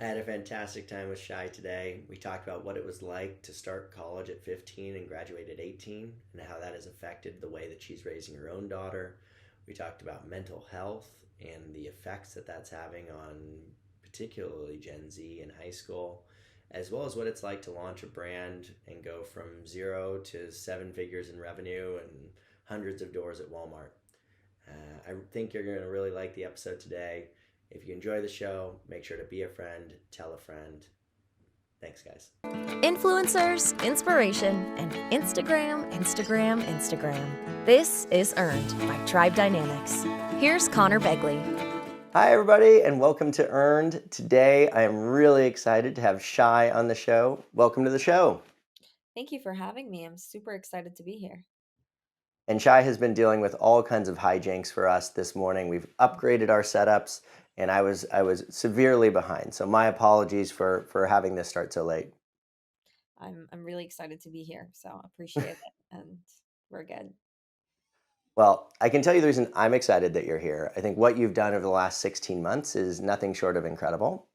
I had a fantastic time with Shai today. We talked about what it was like to start college at 15 and graduate at 18 and how that has affected the way that she's raising her own daughter. We talked about mental health and the effects that that's having on particularly Gen Z in high school, as well as what it's like to launch a brand and go from zero to seven figures in revenue and hundreds of doors at Walmart. I think you're going to really like the episode today. If you enjoy the show, make sure to be a friend, tell a friend. Thanks, guys. Influencers, inspiration, and Instagram, Instagram, Instagram. This is Earned by Tribe Dynamics. Here's Conor Begley. Hi, everybody, and welcome to Earned. Today, I am really excited to have Shai on the show. Welcome to the show. Thank you for having me. I'm super excited to be here. And Shai has been dealing with all kinds of hijinks for us this morning. We've upgraded our setups, and I was severely behind. So my apologies for having this start so late. I'm really excited to be here, so appreciate it, and we're good. Well, I can tell you the reason I'm excited that you're here. I think what you've done over the last 16 months is nothing short of incredible.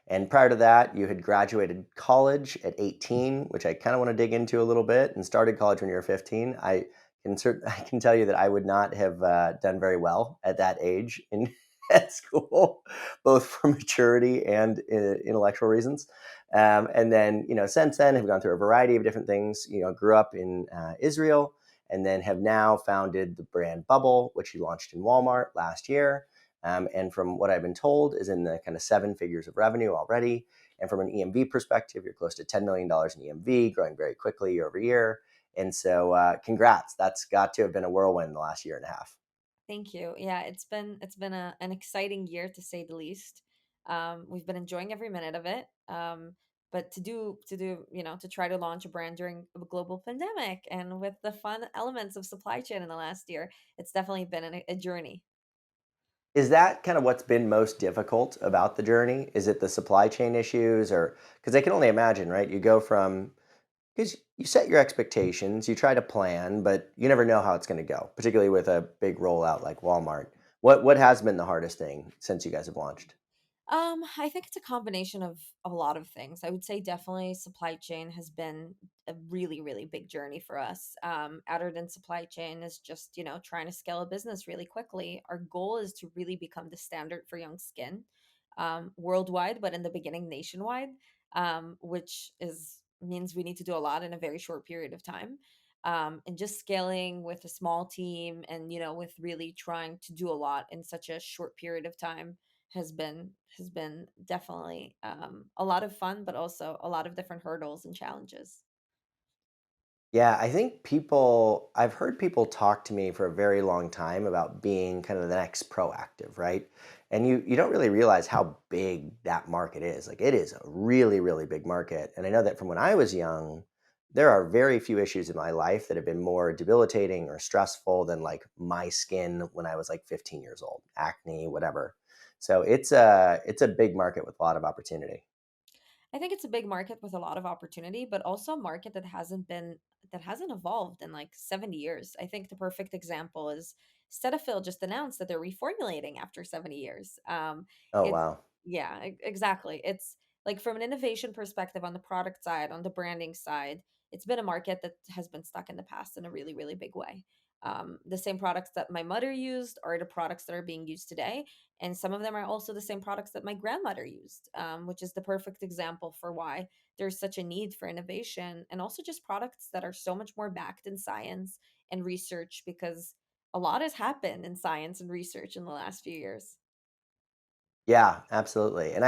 And prior to that, you had graduated college at 18, which I kind of want to dig into a little bit, and started college when you were 15. I can tell you that I would not have done very well at that age in at school, both for maturity and intellectual reasons. And then, since then, have gone through a variety of different things. Grew up in Israel and then have now founded the brand Bubble, which you launched in Walmart last year. And from what I've been told, is in the kind of seven figures of revenue already. And from an EMV perspective, you're close to $10 million in EMV, growing very quickly year over year. And so congrats. That's got to have been a whirlwind the last year and a half. Thank you. Yeah, it's been an exciting year to say the least. We've been enjoying every minute of it. But to try to launch a brand during a global pandemic and with the fun elements of supply chain in the last year, it's definitely been a journey. Is that kind of what's been most difficult about the journey? Is it the supply chain issues or because I can only imagine, right? You go from because you set your expectations, you try to plan, but you never know how it's going to go, particularly with a big rollout like Walmart. What has been the hardest thing since you guys have launched? I think it's a combination of a lot of things. I would say definitely supply chain has been a really, really big journey for us. Outer than supply chain is just, trying to scale a business really quickly. Our goal is to really become the standard for young skin worldwide, but in the beginning nationwide, which is means we need to do a lot in a very short period of time. And just scaling with a small team and, with really trying to do a lot in such a short period of time has been definitely a lot of fun, but also a lot of different hurdles and challenges. Yeah, I think I've heard people talk to me for a very long time about being kind of the next proactive, right? And you don't really realize how big that market is. Like it is a really, really big market. And I know that from when I was young, there are very few issues in my life that have been more debilitating or stressful than like my skin when I was like 15 years old, acne, whatever. So it's a big market with a lot of opportunity. I think it's a big market with a lot of opportunity, but also a market that hasn't evolved in like 70 years. I think the perfect example is Cetaphil just announced that they're reformulating after 70 years. Oh, It's wow. yeah, exactly. It's like from an innovation perspective on the product side, on the branding side, it's been a market that has been stuck in the past in a really, really big way. The same products that my mother used are the products that are being used today, and some of them are also the same products that my grandmother used, which is the perfect example for why there's such a need for innovation and also just products that are so much more backed in science and research because a lot has happened in science and research in the last few years. Yeah, absolutely. And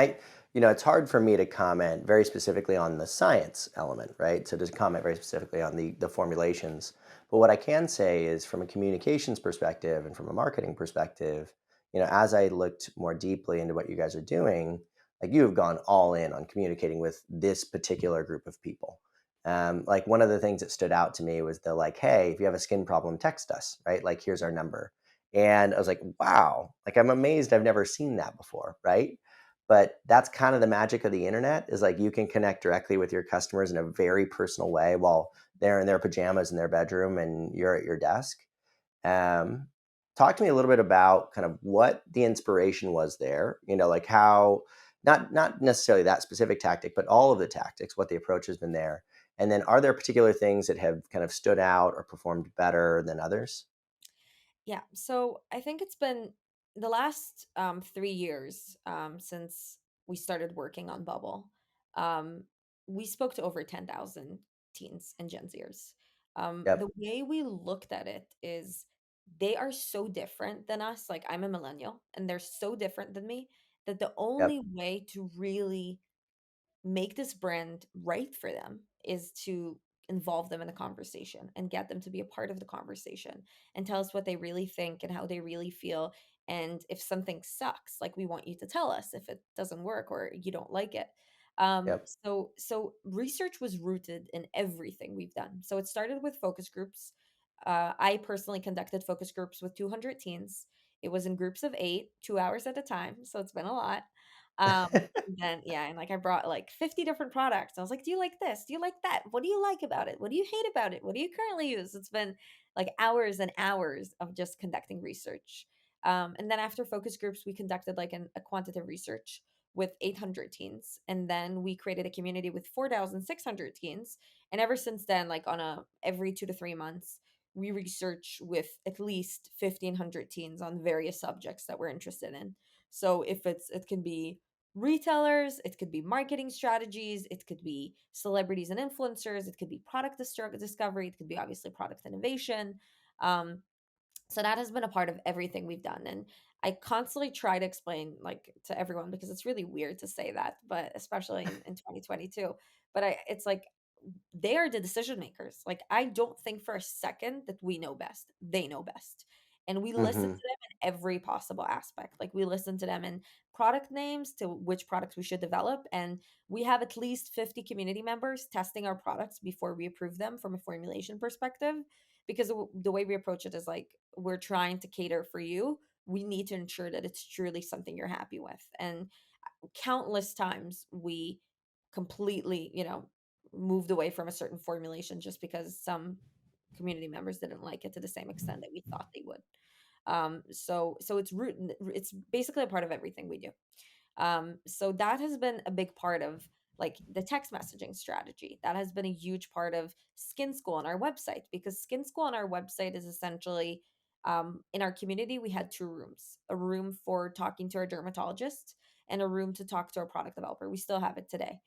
it's hard for me to comment very specifically on the science element, right? So to comment very specifically on the formulations. But what I can say is from a communications perspective and from a marketing perspective, as I looked more deeply into what you guys are doing, like you have gone all in on communicating with this particular group of people. Like one of the things that stood out to me was the like, hey, if you have a skin problem, text us, right? Like here's our number and I was like, wow, like I'm amazed I've never seen that before, right? But that's kind of the magic of the internet is like you can connect directly with your customers in a very personal way while they're in their pajamas in their bedroom and you're at your desk. Um, Talk to me a little bit about kind of what the inspiration was there, like how not necessarily that specific tactic, but all of the tactics, what the approach has been there. And then are there particular things that have kind of stood out or performed better than others? Yeah, so I think it's been the last 3 years since we started working on Bubble. Um, we spoke to over 10,000 teens and Gen Zers. The Yep. way we looked at it is they are so different than us. Like, I'm a millennial, and they're so different than me that the only Yep. way to really make this brand right for them is to involve them in the conversation and get them to be a part of the conversation and tell us what they really think and how they really feel. And if something sucks, like, we want you to tell us if it doesn't work or you don't like it. Yep. So research was rooted in everything we've done. So it started with focus groups. I personally conducted focus groups with 200 teens. It was in groups of 8, 2 hours at a time. So it's been a lot. Then yeah, and like I brought like 50 different products. I was like, "Do you like this? Do you like that? What do you like about it? What do you hate about it? What do you currently use?" It's been like hours and hours of just conducting research. And then after focus groups, we conducted like a quantitative research with 800 teens, and then we created a community with 4,600 teens. And ever since then, like on a every 2 to 3 months, we research with at least 1,500 teens on various subjects that we're interested in. So if it can be retailers, it could be marketing strategies, it could be celebrities and influencers, it could be product discovery, it could be obviously product innovation. Um, so that has been a part of everything we've done. And I constantly try to explain like to everyone because it's really weird to say that, but especially in 2022. But it's like they are the decision makers. Like, I don't think for a second that we know best. They know best. And we listen to Hmm. them in every possible aspect. Like, we listen to them in product names, to which products we should develop. And we have at least 50 community members testing our products before we approve them from a formulation perspective. Because the way we approach it is like, we're trying to cater for you. We need to ensure that it's truly something you're happy with. And countless times we completely, moved away from a certain formulation just because some community members didn't like it to the same extent that we thought they would. So it's basically a part of everything we do. So that has been a big part of like the text messaging strategy. That has been a huge part of Skin School on our website, because Skin School on our website is essentially, in our community, we had two rooms: a room for talking to our dermatologist and a room to talk to our product developer. We still have it today.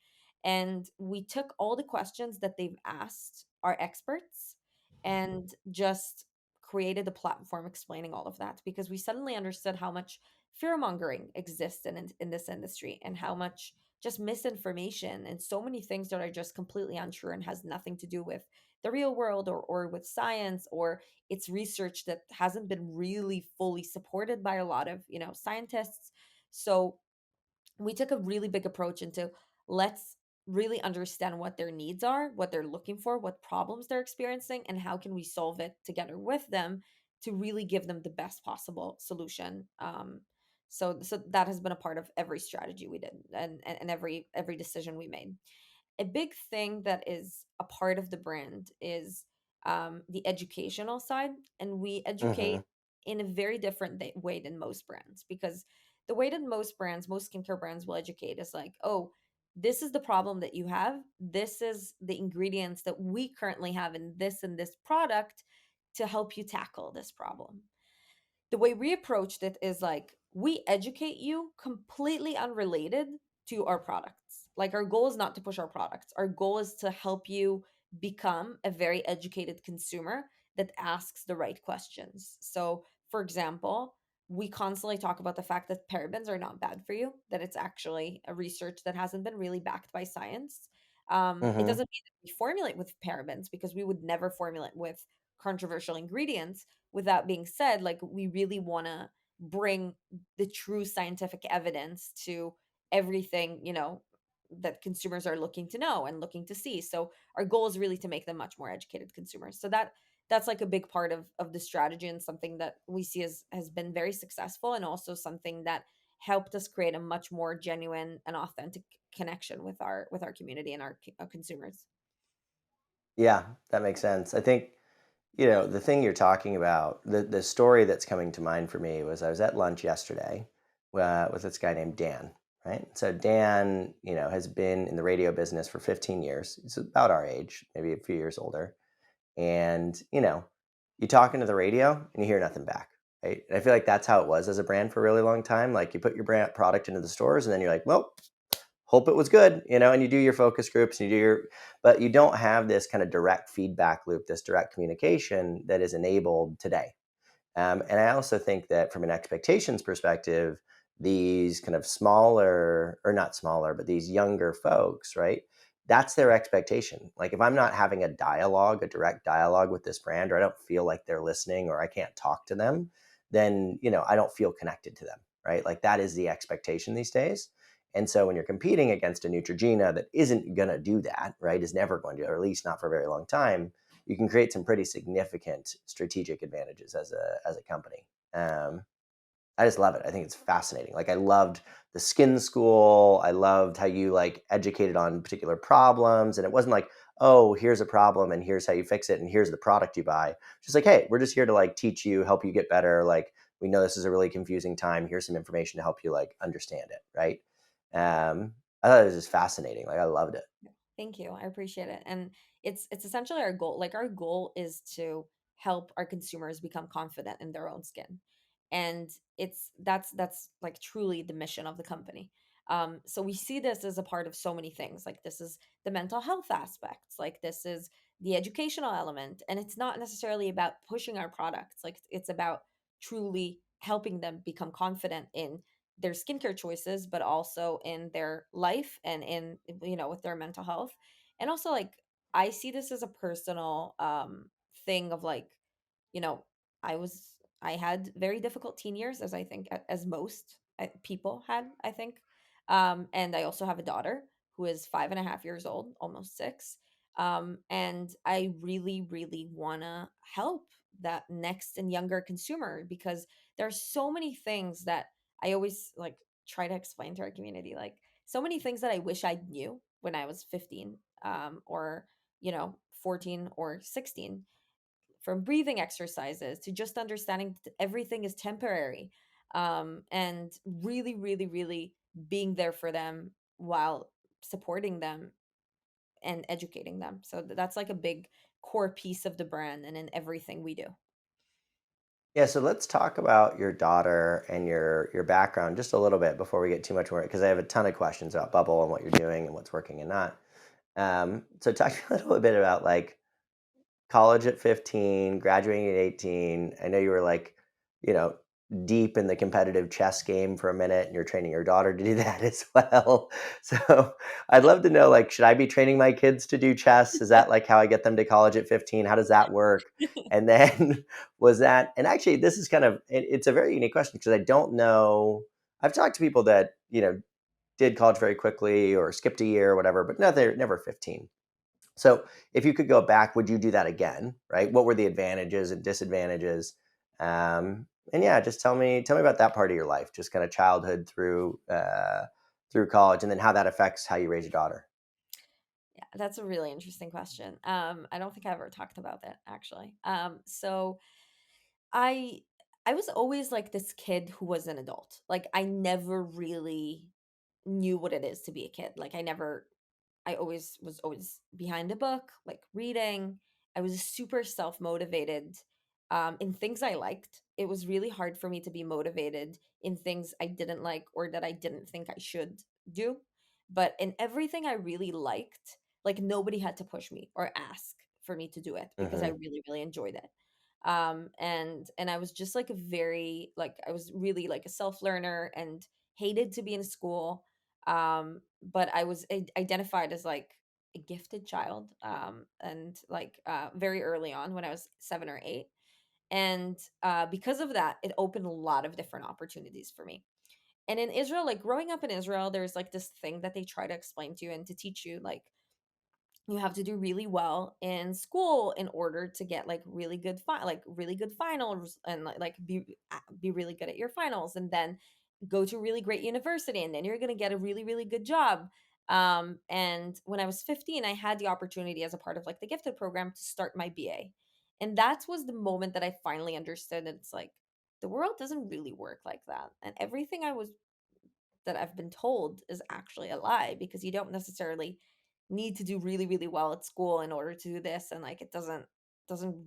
And we took all the questions that they've asked our experts and just created a platform explaining all of that, because we suddenly understood how much fear mongering exists in this industry, and how much just misinformation and so many things that are just completely untrue and has nothing to do with the real world, or with science, or it's research that hasn't been really fully supported by a lot of scientists. So we took a really big approach into, let's really understand what their needs are, what they're looking for, what problems they're experiencing, and how can we solve it together with them to really give them the best possible solution. So that has been a part of every strategy we did, and every decision we made. A big thing that is a part of the brand is the educational side, and we educate Hmm. in a very different way than most brands, because the way that most skincare brands will educate is like, oh, this is the problem that you have, this is the ingredients that we currently have in this and this product to help you tackle this problem. The way we approached it is like, we educate you completely unrelated to our products. Like, our goal is not to push our products. Our goal is to help you become a very educated consumer that asks the right questions. So, for example, we constantly talk about the fact that parabens are not bad for you, that it's actually a research that hasn't been really backed by science. It Hmm. doesn't mean that we formulate with parabens, because we would never formulate with controversial ingredients. With that being said, like, we really want to bring the true scientific evidence to everything, that consumers are looking to know and looking to see. So our goal is really to make them much more educated consumers. So that's like a big part of the strategy, and something that we see has been very successful, and also something that helped us create a much more genuine and authentic connection with our community and our consumers. Yeah, that makes sense. I think, the thing you're talking about, the story that's coming to mind for me was I was at lunch yesterday with this guy named Dan. right? So Dan, has been in the radio business for 15 years. He's about our age, maybe a few years older. And, you talk into the radio and you hear nothing back, right? And I feel like that's how it was as a brand for a really long time. Like you put your brand product into the stores and then you're like, well, hope it was good, and you do your focus groups and but you don't have this kind of direct feedback loop, this direct communication that is enabled today. And I also think that from an expectations perspective, these kind of smaller, or not smaller, but these younger folks, right? That's their expectation. Like if I'm not having a direct dialogue with this brand, or I don't feel like they're listening, or I can't talk to them, then, I don't feel connected to them, right? Like that is the expectation these days. And so when you're competing against a Neutrogena that isn't going to do that, right, is never going to, or at least not for a very long time, you can create some pretty significant strategic advantages as a company. Um, I just love it. I think it's fascinating. Like I loved the skin school. I loved how you like educated on particular problems, and it wasn't like, oh, here's a problem and here's how you fix it and here's the product you buy. Just like, hey, we're just here to like teach you, help you get better. Like we know this is a really confusing time. Here's some information to help you like understand it, right? I thought it was just fascinating. Like I loved it. Thank you. I appreciate it. And it's essentially our goal. Like our goal is to help our consumers become confident in their own skin. And that's like truly the mission of the company. So we see this as a part of so many things. Like this is the mental health aspects. Like this is the educational element. And it's not necessarily about pushing our products. Like it's about truly helping them become confident in their skincare choices, but also in their life and in with their mental health. And also like I see this as a personal thing of like, you know, I had very difficult teen years, as I think as most people had, I think. And I also have a daughter who is 5.5 years old, almost 6. And I really, really want to help that next and younger consumer because there's so many things that I always like try to explain to our community, like so many things that I wish I knew when I was 15, or 14 or 16, from breathing exercises to just understanding that everything is temporary, and really, really, really being there for them while supporting them and educating them. So that's like a big core piece of the brand and in everything we do. Yeah, so let's talk about your daughter and your background just a little bit before we get too much more, because I have a ton of questions about Bubble and what you're doing and what's working and not. So talk a little bit about like college at 15, graduating at 18. I know you were like, you know, deep in the competitive chess game for a minute and you're training your daughter to do that as well. So I'd love to know, like, should I be training my kids to do chess? Is that like how I get them to college at 15? How does that work? And then and actually this is kind of, it's a very unique question because I don't know. I've talked to people that, did college very quickly or skipped a year or whatever, but no, they're never 15. So if you could go back, would you do that again? Right? What were the advantages and disadvantages? And yeah, just tell me about that part of your life, just kind of childhood through college, and then how that affects how you raise your daughter. Yeah, that's a really interesting question. I don't think I ever talked about that actually. So I I was always like this kid who was an adult. Like I never really knew what it is to be a kid. I always was always behind a book, like reading. I was super self-motivated in things I liked. It was really hard for me to be motivated in things I didn't like or that I didn't think I should do. But in everything I really liked, like nobody had to push me or ask for me to do it because I Hmm. really, really enjoyed it. And I was just like a very like I was really like a self-learner and hated to be in school, but I was identified as like a gifted child, and like very early on when I was 7 or 8. And because of that, it opened a lot of different opportunities for me. And in Israel, like growing up in Israel, there's like this thing that they try to explain to you and to teach you, like you have to do really well in school in order to get like really good finals, and be really good at your finals, and then go to a really great university, and then you're going to get a really, really good job. And when I was 15, I had the opportunity as a part of like the gifted program to start my BA. And that was the moment that I finally understood that it's like the world doesn't really work like that, and everything I was that I've been told is actually a lie, because you don't necessarily need to do really, really well at school in order to do this, and like it doesn't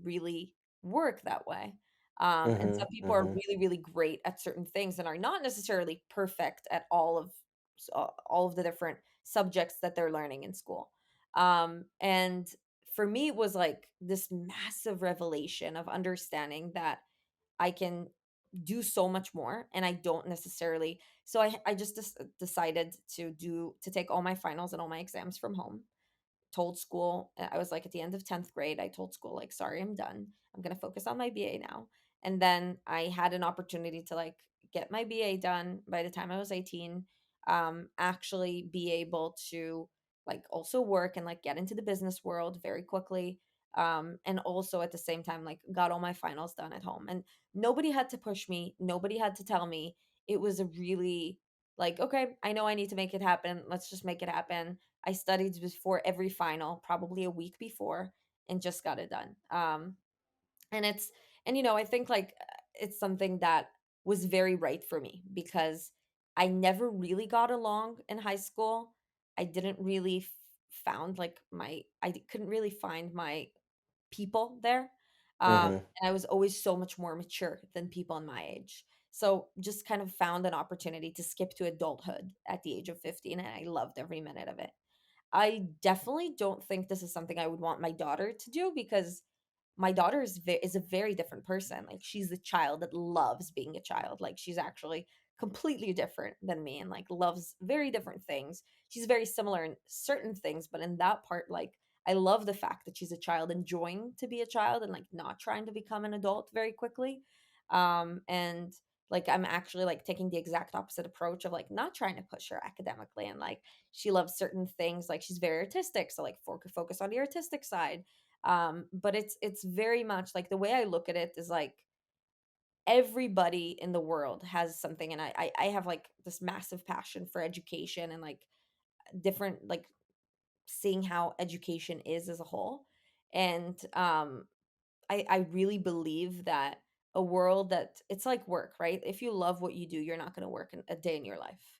really work that way. And Mm-hmm. some people are Mm-hmm. really, really great at certain things and are not necessarily perfect at all of the different subjects that they're learning in school. And for me, it was like this massive revelation of understanding that I can do so much more, and I don't necessarily. So I just decided to take all my finals and all my exams from home. Told school, I was like at the end of 10th grade, I told school like, sorry, I'm done. I'm going to focus on my BA now. And then I had an opportunity to like get my BA done by the time I was 18, actually be able to like also work and like get into the business world very quickly. And also at the same time, like got all my finals done at home. And nobody had to push me. Nobody had to tell me. It was a really like, okay, I know I need to make it happen. Let's just make it happen. I studied before every final, probably a week before, and just got it done. And it's and I think like it's something that was very right for me, because I never really got along in high school. I didn't really found like couldn't really find my people there. Mm-hmm. And I was always so much more mature than people in my age. So just kind of found an opportunity to skip to adulthood at the age of 15, and I loved every minute of it. I definitely don't think this is something I would want my daughter to do, because my daughter is a very different person. Like she's a child that loves being a child. Like she's actually completely different than me and like loves very different things. She's very similar in certain things, but in that part, like I love the fact that she's a child enjoying to be a child and like not trying to become an adult very quickly. And like I'm actually like taking the exact opposite approach of like not trying to push her academically, and like she loves certain things, like she's very artistic, so like focus on the artistic side. But it's very much like the way I look at it is like everybody in the world has something, and I have like this massive passion for education and like different like seeing how education is as a whole. And I really believe that a world that it's like work, right? If you love what you do, you're not going to work a day in your life.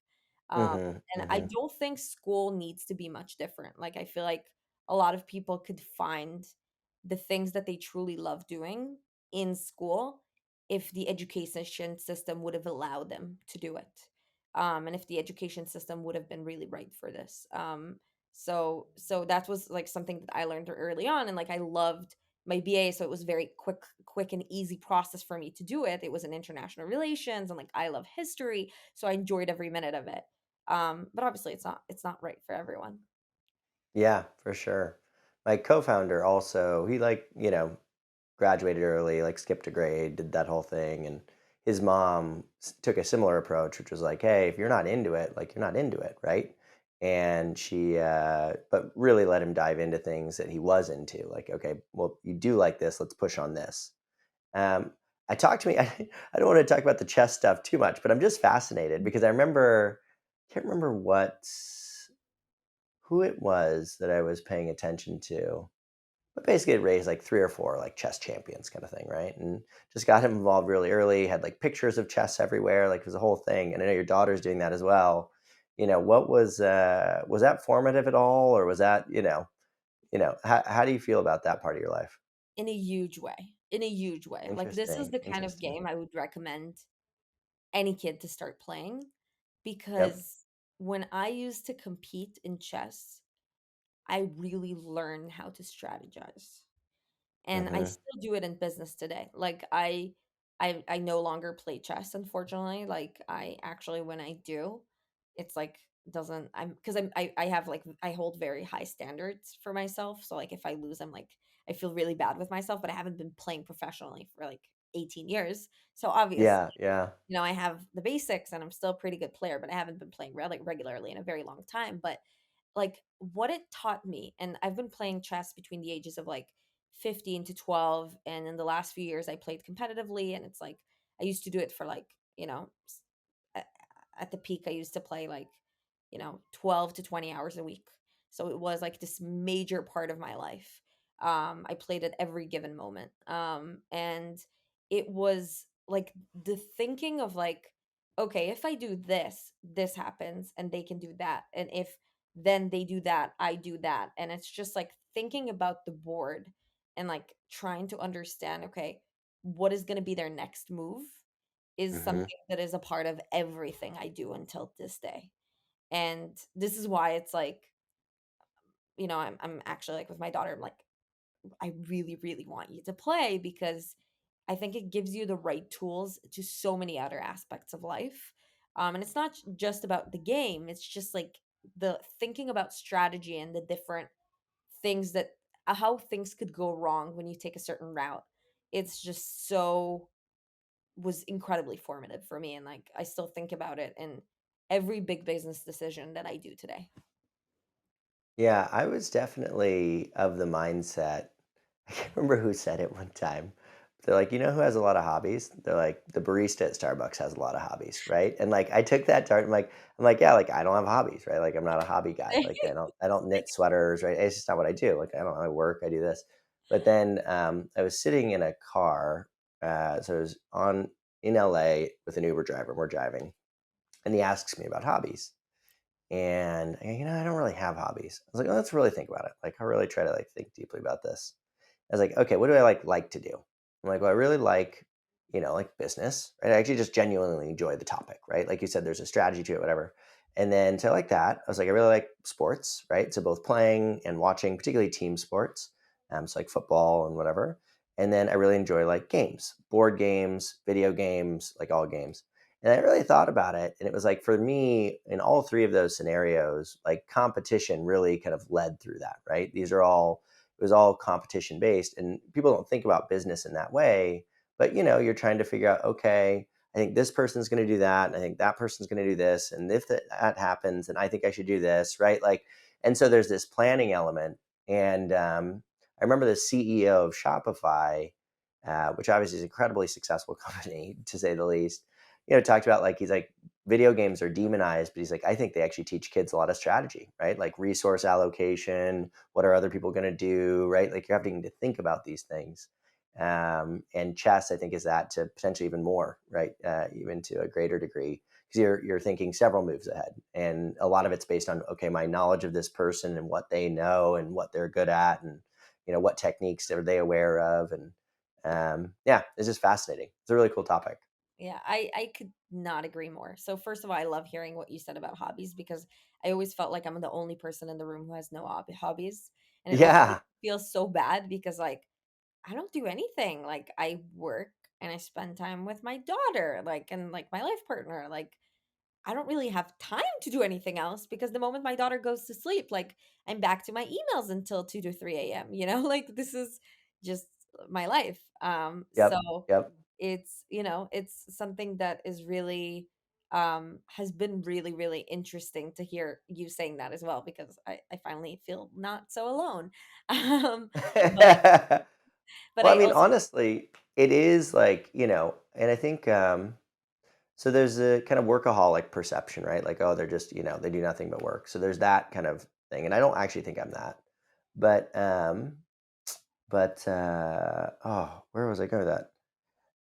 Um, Mm-hmm. and I Mm-hmm. don't think school needs to be much different. Like I feel like a lot of people could find the things that they truly love doing in school if the education system would have allowed them to do it. And if the education system would have been really right for this. So that was like something that I learned early on, and like I loved my BA, so it was very quick and easy process for me to do it. It was in international relations, and like I love history, so I enjoyed every minute of it. But obviously it's not right for everyone. Yeah, for sure. My co-founder also, he like, graduated early, like skipped a grade, did that whole thing. And his mom took a similar approach, which was like, hey, if you're not into it, like you're not into it, right? And she, but really let him dive into things that he was into. Like, okay, well, you do like this, let's push on this. Um, I talked to me, I don't want to talk about the chess stuff too much, but I'm just fascinated because can't remember who it was that I was paying attention to, but basically it raised like three or four like chess champions kind of thing, right? And just got him involved really early, had like pictures of chess everywhere, like it was a whole thing. And I know your daughter's doing that as well. What was that formative at all? Or was that, how do you feel about that part of your life? In a huge way. In a huge way. Like this is Interesting. the kind of Interesting. game I would recommend any kid to start playing, Yep. because when I used to compete in chess, I really learned how to strategize. And I Mm-hmm. still do it in business today. Like I no longer play chess, unfortunately. Like I actually, when I do, it's like doesn't I'm because I have like I hold very high standards for myself. So like if I lose, I'm like I feel really bad with myself, but I haven't been playing professionally for like 18 years. So obviously, Yeah. Yeah. I have the basics and I'm still a pretty good player, but I haven't been playing regularly in a very long time. But like what it taught me, and I've been playing chess between the ages of like 15 to 12, and in the last few years I played competitively, and it's like I used to do it for like at, at the peak I used to play like 12 to 20 hours a week. So it was like this major part of my life. I played at every given moment. And it was like the thinking of like okay, if I do this, this happens and they can do that. And if then they do that, I do that. And it's just like thinking about the board and like trying to understand, okay, what is going to be their next move is Hmm. something that is a part of everything I do until this day. And this is why it's like, I'm actually like with my daughter, I'm like, I really, really want you to play because I think it gives you the right tools to so many other aspects of life. And it's not just about the game, it's just like the thinking about strategy and the different things that how things could go wrong when you take a certain route. It's just so was incredibly formative for me. And like, I still think about it in every big business decision that I do today. Yeah, I was definitely of the mindset. I can't remember who said it one time. They're like, you know who has a lot of hobbies? They're like, the barista at Starbucks has a lot of hobbies, right? And like, I took that dart. I'm like, yeah, like I don't have hobbies, right? Like, I'm not a hobby guy. Like, I don't knit sweaters, right? It's just not what I do. Like, I don't. I work. I do this. But then I was sitting in a car, so I was on in LA with an Uber driver. We're driving, and he asks me about hobbies. And I don't really have hobbies. I was like, oh, let's really think about it. Like, I really try to like think deeply about this. I was like, okay, what do I like to do? I'm like, well, I really like, like business, right? I actually just genuinely enjoy the topic, right? Like you said, there's a strategy to it, whatever. And then so I like that. I was like, I really like sports, right? So both playing and watching, particularly team sports, so like football and whatever. And then I really enjoy like games, board games, video games, like all games. And I really thought about it. And it was like for me, in all three of those scenarios, like competition really kind of led through that, right? It was all competition based. And people don't think about business in that way. But you're trying to figure out, okay, I think this person's going to do that. And I think that person's going to do this. And if that happens, then I think I should do this, right? Like, and so there's this planning element. And I remember the CEO of Shopify, which obviously is an incredibly successful company, to say the least, talked about like he's like video games are demonized, but he's like I think they actually teach kids a lot of strategy, right? Like resource allocation, what are other people going to do, right? Like you're having to think about these things. And chess, I think, is that to potentially even more, right? Even to a greater degree, because you're thinking several moves ahead, and a lot of it's based on okay, my knowledge of this person and what they know and what they're good at, and what techniques are they aware of, and yeah, it's just fascinating. It's a really cool topic. Yeah, I could not agree more. So first of all, I love hearing what you said about hobbies because I always felt like I'm the only person in the room who has no hobbies, and it always makes Yeah. me feel so bad because like I don't do anything. Like I work and I spend time with my daughter, like and like my life partner. Like I don't really have time to do anything else because the moment my daughter goes to sleep, like I'm back to my emails until 2 to 3 a.m. Like this is just my life. Yep. So Yep. it's something that is really has been really, really interesting to hear you saying that as well because I finally feel not so alone. But Well, I I mean, also honestly, it is like, and I think so there's a kind of workaholic perception, right? Like, oh, they're just, they do nothing but work. So there's that kind of thing. And I don't actually think I'm that. But oh, where was I going with that?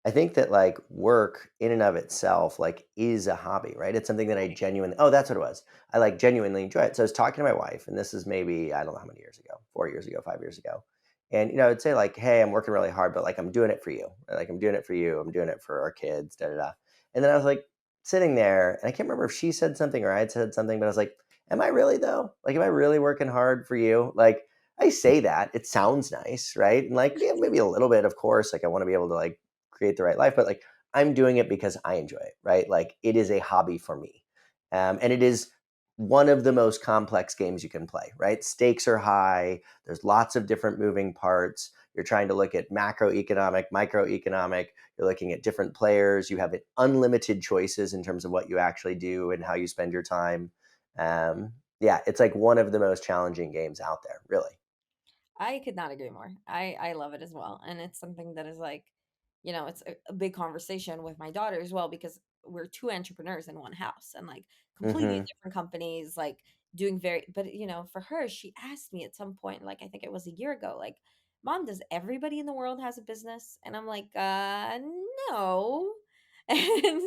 I think that like work in and of itself like is a hobby, right? It's something that I genuinely that's what it was. I like genuinely enjoy it. So I was talking to my wife, and this is maybe I don't know how many years ago, 4 years ago, 5 years ago. And I'd say like, hey, I'm working really hard, but like I'm doing it for you. Right? Like I'm doing it for you. I'm doing it for our kids, da da da. And then I was like sitting there, and I can't remember if she said something or I had said something, but I was like, am I really though? Like, am I really working hard for you? Like I say that, it sounds nice, right? And like yeah, maybe a little bit, of course. Like I want to be able to like create the right life, but like I'm doing it because I enjoy it, right? Like it is a hobby for me. And it is one of the most complex games you can play, right? Stakes are high. There's lots of different moving parts. You're trying to look at macroeconomic, microeconomic. You're looking at different players. You have unlimited choices in terms of what you actually do and how you spend your time. Yeah, it's like one of the most challenging games out there, really. I could not agree more. I love it as well, and it's something that is like, it's a big conversation with my daughter as well because we're two entrepreneurs in one house and like completely Hmm. different companies, like doing very. But for her, she asked me at some point, like I think it was a year ago, like, "Mom, does everybody in the world has a business?" And I'm like, no. And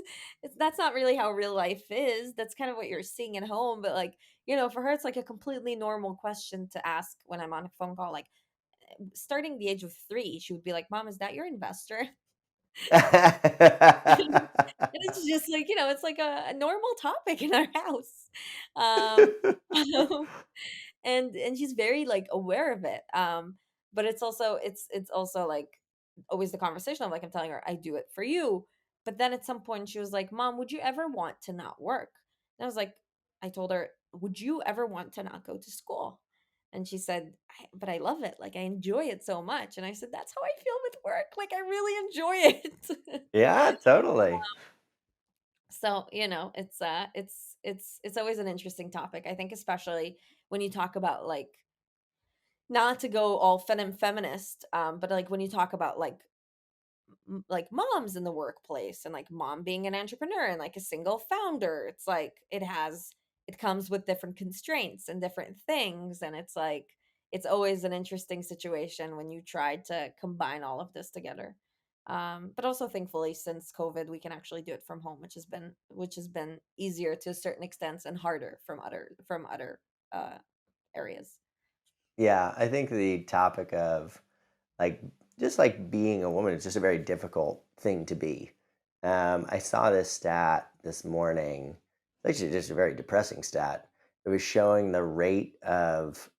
that's not really how real life is. That's kind of what you're seeing at home, but like, for her it's like a completely normal question to ask when I'm on a phone call. Like, starting the age of 3, she would be like, "Mom, is that your investor?" And it's just like, it's like a normal topic in our house. Um, and she's very, like, aware of it, but it's also, like, always the conversation of, like, I'm telling her, "I do it for you," but then at some point she was like, "Mom, would you ever want to not work?" And I told her, "Would you ever want to not go to school?" And she said, "But I love it, like, I enjoy it so much," and I said, "That's how I feel with work, like, I really enjoy it." Yeah, totally. So, it's always an interesting topic. I think especially when you talk about, like, not to go all feminist, but like when you talk about like moms in the workplace and like mom being an entrepreneur and like a single founder, it's like it comes with different constraints and different things, and it's like it's always an interesting situation when you try to combine all of this together. But also thankfully since COVID we can actually do it from home, which has been easier to a certain extent and harder from other uh areas. Yeah, I think the topic of like just like being a woman is just a very difficult thing to be. I saw this stat this morning, actually just a very depressing stat. It was showing the rate of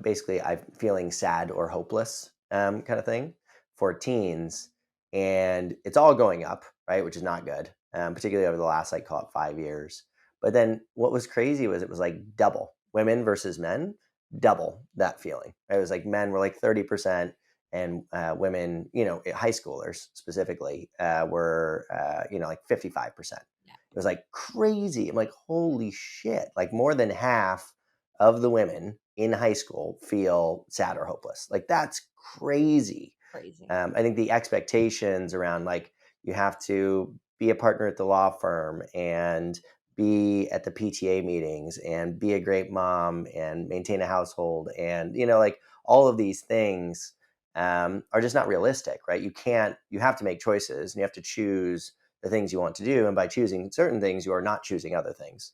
basically I feeling sad or hopeless kind of thing for teens, and it's all going up, right, which is not good, particularly over the last like call it 5 years. But then what was crazy was it was like double women versus men, double that feeling. Right? It was like men were like 30% and women, high schoolers specifically, were, like 55%. Yeah, It was like crazy. I'm like, holy shit! Like more than half of the women in high school feel sad or hopeless. Like that's crazy. crazy. I think the expectations around like you have to be a partner at the law firm and be at the PTA meetings and be a great mom and maintain a household and like all of these things are just not realistic, right? You have to make choices and you have to choose the things you want to do, and by choosing certain things, you are not choosing other things.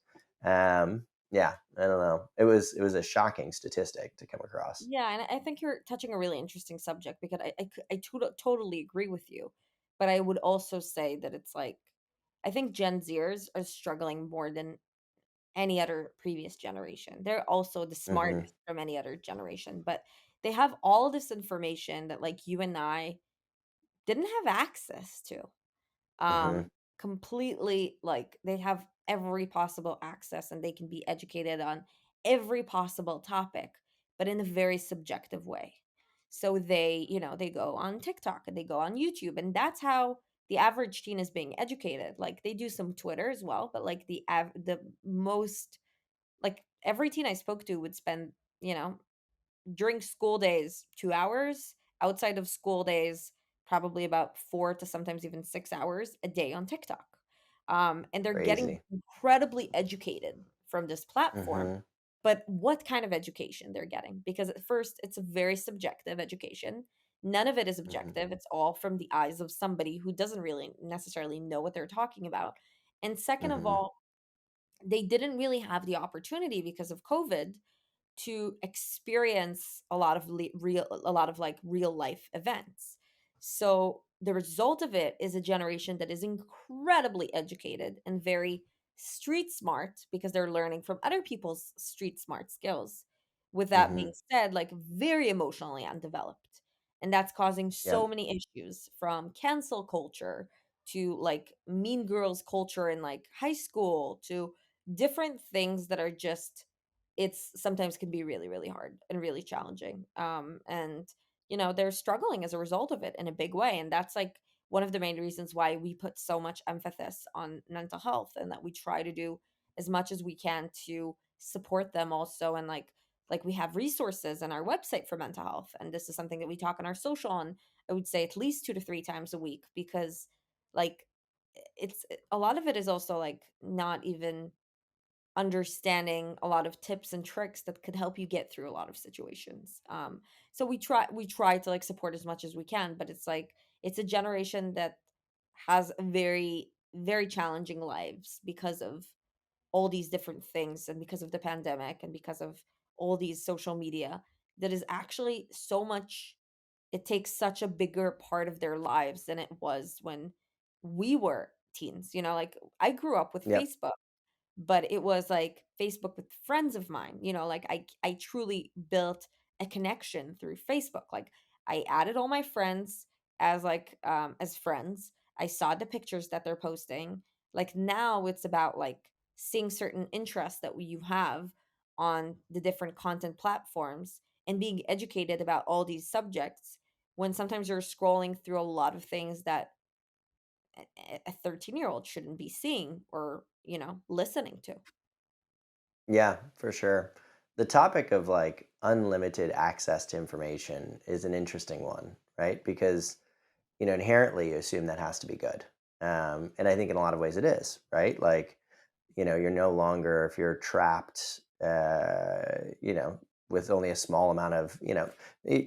Yeah, I don't know. It was a shocking statistic to come across. Yeah, and I think you're touching a really interesting subject because I totally agree with you. But I would also say that it's like, I think Gen Zers are struggling more than any other previous generation. They're also the Hmm. smartest from any other generation, but they have all this information that like you and I didn't have access to. Hmm. um Completely, like, they have every possible access and they can be educated on every possible topic, but in a very subjective way. So they go on TikTok and they go on YouTube, and that's how the average teen is being educated. Like, they do some Twitter as well, but like the most, like, every teen I spoke to would spend, you know during school days 2 hours, outside of school days probably about 4 to sometimes even 6 hours a day on TikTok. And they're getting Crazy. incredibly educated from this platform, Hmm. but what kind of education they're getting? Because at first it's a very subjective education. None of it is Hmm. objective. It's all from the eyes of somebody who doesn't really necessarily know what they're talking about. And second of Hmm. all, they didn't really have the opportunity because of COVID to experience a lot of like real life events. So the result of it is a generation that is incredibly educated and very street smart because they're learning from other people's street smart skills. With that being Hmm. said, like, very emotionally undeveloped. And that's causing so Yep. many issues, from cancel culture to like mean girls culture in like high school to different things that are just, it's sometimes can be really really hard and really challenging, and they're struggling as a result of it in a big way, and that's like one of the main reasons why we put so much emphasis on mental health, and that we try to do as much as we can to support them also, and like we have resources on our website for mental health, and this is something that we talk on our social on, I would say, at least 2 to 3 times a week, because like it's a lot of it is also like not even understanding a lot of tips and tricks that could help you get through a lot of situations. So we try to like support as much as we can, but it's like it's a generation that has a very very challenging lives because of all these different things and because of the pandemic and because of all these social media, that is actually so much, it takes such a bigger part of their lives than it was when we were teens. Like I grew up with Yep. Facebook, but it was like Facebook with friends of mine. Like I truly built a connection through Facebook. Like I added all my friends as friends. I saw the pictures that they're posting. Like now it's about like seeing certain interests that you have on the different content platforms and being educated about all these subjects, when sometimes you're scrolling through a lot of things that a 13-year-old shouldn't be seeing or listening to. Yeah, for sure. The topic of like unlimited access to information is an interesting one, right? Because, inherently you assume that has to be good. And I think in a lot of ways it is, right? Like, you're no longer, if you're trapped, with only a small amount of,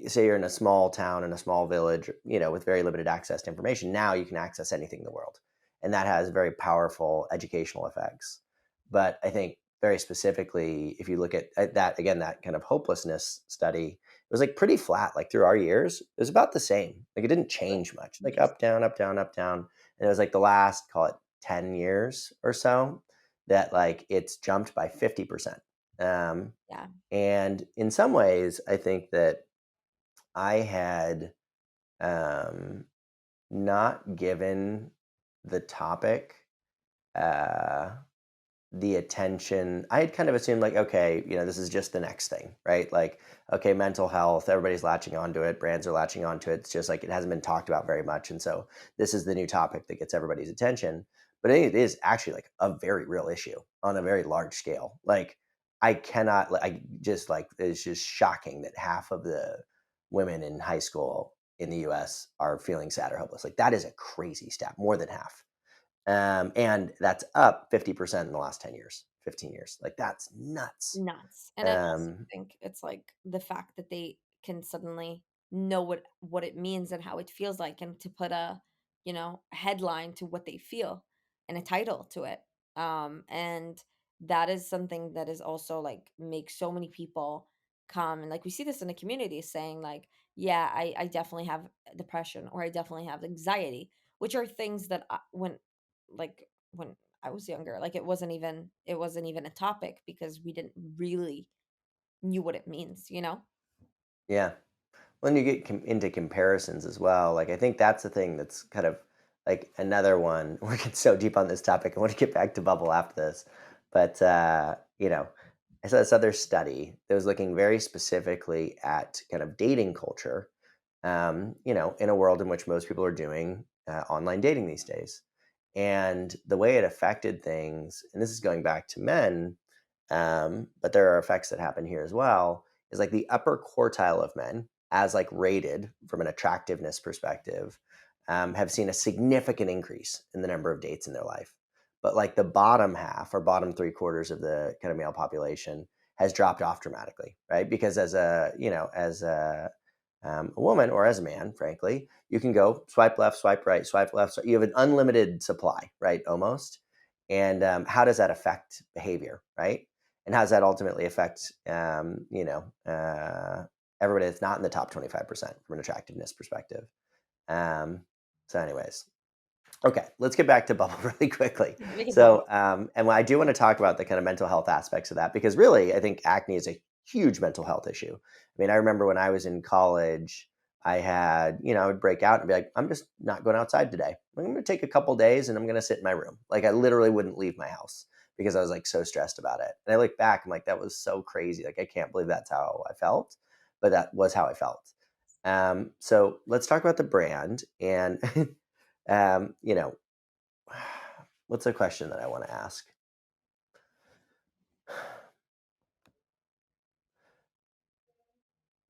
say you're in a small town in a small village, with very limited access to information. Now you can access anything in the world. And that has very powerful educational effects. But I think very specifically, if you look at that, again, that kind of hopelessness study, it was like pretty flat, like through our years, it was about the same. Like it didn't Really? change much, like Interesting. up, down, up, down, up, down. And it was like the last, call it 10 years or so, that like it's jumped by 50%. Um, Yeah. and in some ways, I think that I had um, not given the topic uh, the attention. I had kind of assumed, like, okay, this is just the next thing, right? Like, okay, mental health, everybody's latching onto it, brands are latching onto it. It's just like it hasn't been talked about very much. And so this is the new topic that gets everybody's attention. But I think it is actually like a very real issue on a very large scale. Like, I cannot, I just like, it's just shocking that half of the women in high school in the US are feeling sad or hopeless. Like, that is a crazy stat, more than half. And that's up 50% in the last 10 years, 15 years. Like that's nuts. Nuts. And I also Um, think it's like the fact that they can suddenly know what it means and how it feels like, and to put a headline to what they feel and a title to it. And that is something that is also like makes so many people come, and like we see this in the community saying like, yeah, I definitely have depression, or I definitely have anxiety, which are things that when I was younger, like it wasn't even a topic because we didn't really knew what it means. yeah. When you get into comparisons as well, like I think that's the thing that's kind of like another one. We're getting so deep on this topic. I want to get back to bubble after this, but I saw this other study that was looking very specifically at kind of dating culture. In a world in which most people are doing online dating these days, and the way it affected things, and this is going back to men, but there are effects that happen here as well, is like the upper quartile of men, as like rated from an attractiveness perspective, have seen a significant increase in the number of dates in their life. But like the bottom half or bottom three quarters of the kind of male population has dropped off dramatically, right? Because as a woman or as a man, frankly, you can go swipe left, swipe right, swipe left. So you have an unlimited supply, right? Almost. And how does that affect behavior, right? And how does that ultimately affect, everybody that's not in the top 25% from an attractiveness perspective? Um, so, anyways, okay, let's get back to bubble really quickly. Make it bubble. And I do want to talk about the kind of mental health aspects of that, because really, I think acne is a huge mental health issue. I mean, I remember when I was in college, I had, I would break out and be like, I'm just not going outside today. I'm going to take a couple days and I'm going to sit in my room. Like, I literally wouldn't leave my house because I was like so stressed about it. And I look back, I'm like, that was so crazy. Like, I can't believe that's how I felt, but that was how I felt. So let's talk about the brand and, um, you know, what's a question that I want to ask?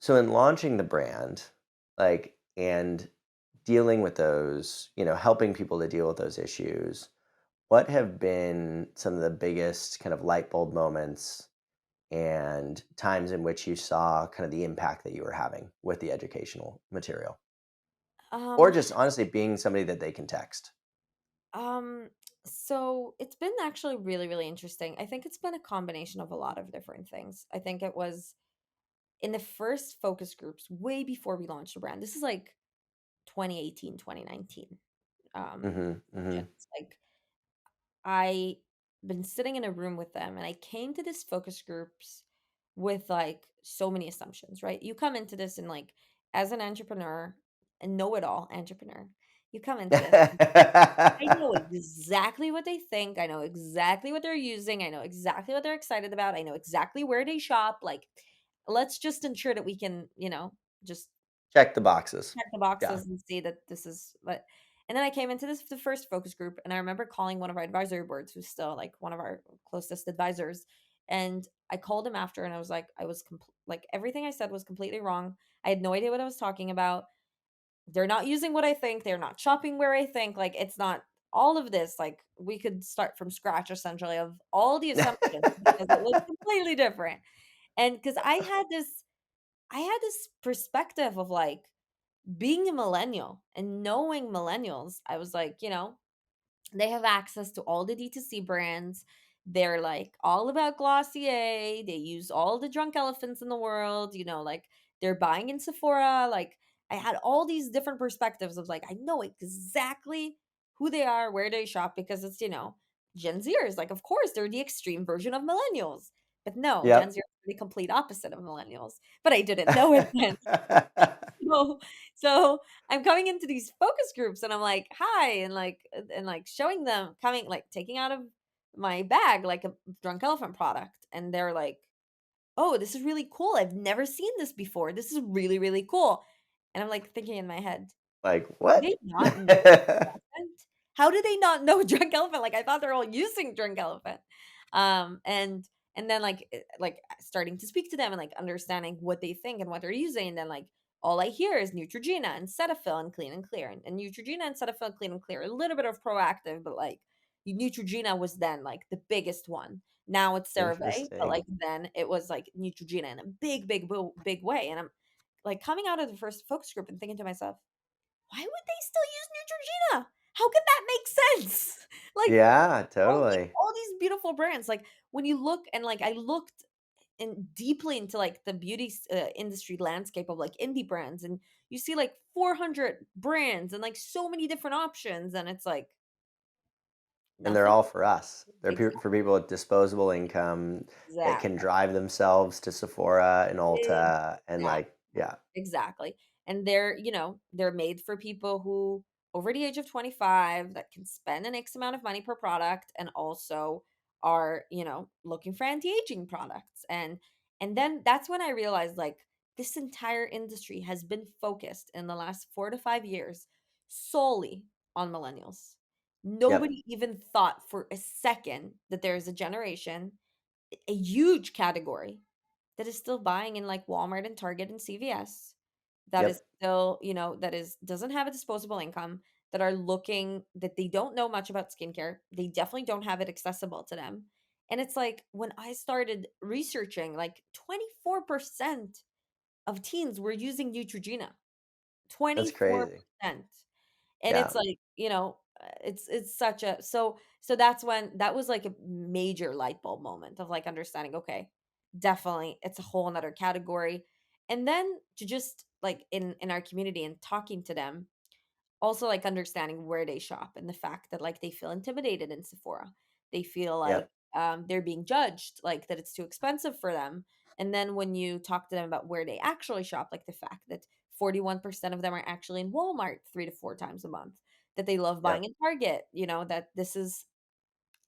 So in launching the brand, like, and dealing with those, helping people to deal with those issues, what have been some of the biggest kind of light bulb moments and times in which you saw kind of the impact that you were having with the educational material? Or Um just honestly being somebody that they can text? um So it's been actually really, really interesting. I think it's been a combination of a lot of different things. I think it was in the first focus groups way before we launched the brand. This is like 2018, 2019. Mhm, mhm. Just like I been sitting in a room with them and I came to this focus groups with like so many assumptions, right? You come into this and like as an entrepreneur and know it all entrepreneur, you come into this. I know exactly what they think. I know exactly what they're using. I know exactly what they're excited about. I know exactly where they shop. Like, let's just ensure that we can, just Check the boxes. check the Yeah. boxes and see that this is what. And then I came into the first focus group, and I remember calling one of our advisory boards, who's still like one of our closest advisors, and I called him after, and I was like, like everything I said was completely wrong. I had no idea what I was talking about. They're not using what I think, they're not shopping where I think, like, it's not all of this, like, we could start from scratch essentially of all the assumptions because it was completely different. And because I had this perspective of, like, being a millennial and knowing millennials, I was like, they have access to all the D2C brands. They're like all about Glossier. They use all the drunk elephants in the world, like they're buying in Sephora. Like I had all these different perspectives of like, I know exactly who they are, where they shop, because it's, Gen Zers. Like, of course, they're the extreme version of millennials. But no, Gen Yep. Zers are the complete opposite of millennials. But I didn't know it then. So so I'm coming into these focus groups and I'm like, "Hi," and showing them coming like taking out of my bag like a drunk elephant product and they're like, "Oh, this is really cool. I've never seen this before. This is really, really cool." And I'm like thinking in my head, Like, "Do what? they not know elephant? How do they not know drunk elephant? Like I thought they're all using drunk elephant." And then starting to speak to them and like understanding what they think and what they're using. And then like all I hear is Neutrogena and Cetaphil and Clean and Clear. And Neutrogena and Cetaphil and Clean and Clear. A little bit of proactive, but like Neutrogena was then like the biggest one. Now it's CeraVe, but Interesting. like then it was like Neutrogena in a big, big, big way. And I'm like coming out of the first focus group and thinking to myself, why would they still use Neutrogena? How can that make sense? Like Yeah, totally. all these beautiful brands. Like when you look and like I looked in deeply into like the beauty industry landscape of like indie brands, and you see like 400 brands and like so many different options, and it's like And they're nothing. all for us. They're Exactly. for people with disposable income that can Exactly. drive themselves to Sephora and Ulta and like, yeah. Exactly. And they're made for people who over the age of 25 that can spend an X amount of money per product and also are, looking for anti-aging products. And then that's when I realized like this entire industry has been focused in the last 4 to 5 years solely on millennials. Yep. Nobody even thought for a second that there's a generation, a huge category that is still buying in like Walmart and Target and CVS, that is Yep. still, that is doesn't have a disposable income, that are looking that they don't know much about skincare. They definitely don't have it accessible to them. And it's like when I started researching, like 24% of teens were using Neutrogena. That's crazy. 24%. And it's Yeah. like, it's such a so that's when that was like a major light bulb moment of like understanding, okay, definitely it's a whole another category. And then to just like in our community and talking to them, also like understanding where they shop and the fact that like they feel intimidated in Sephora. They feel like Yep. they're being judged, like that it's too expensive for them. And then when you talk to them about where they actually shop, like the fact that 41% of them are actually in Walmart 3 to 4 times a month, that they love buying Yep. in Target, that this is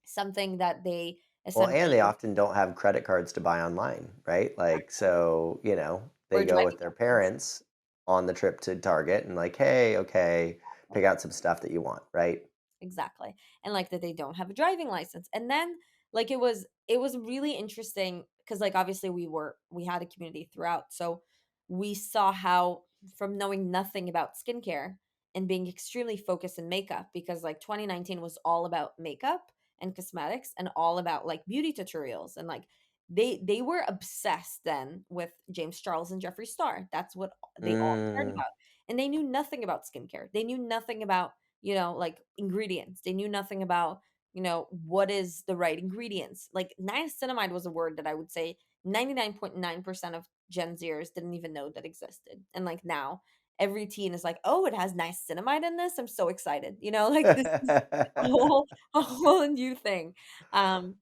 something that they Well, and they essentially often don't have credit cards to buy online, right? Like, so, they or go driving with their license. parents on the trip to Target and like, hey, okay, pick out some stuff that you want, right? Exactly. And like that they don't have a driving license. And then like it was really interesting because like obviously we had a community throughout. So we saw how from knowing nothing about skincare and being extremely focused in makeup, because like 2019 was all about makeup and cosmetics and all about like beauty tutorials, and like they were obsessed then with James Charles and Jeffree Star. That's what they all cared Mm, about. And they knew nothing about skincare. They knew nothing about like ingredients. They knew nothing about what is the right ingredients. Like niacinamide was a word that I would say 99.9% of Gen Zers didn't even know that existed. And like now every teen is like, "Oh, it has niacinamide in this. I'm so excited." Like this is a whole a whole new thing. Um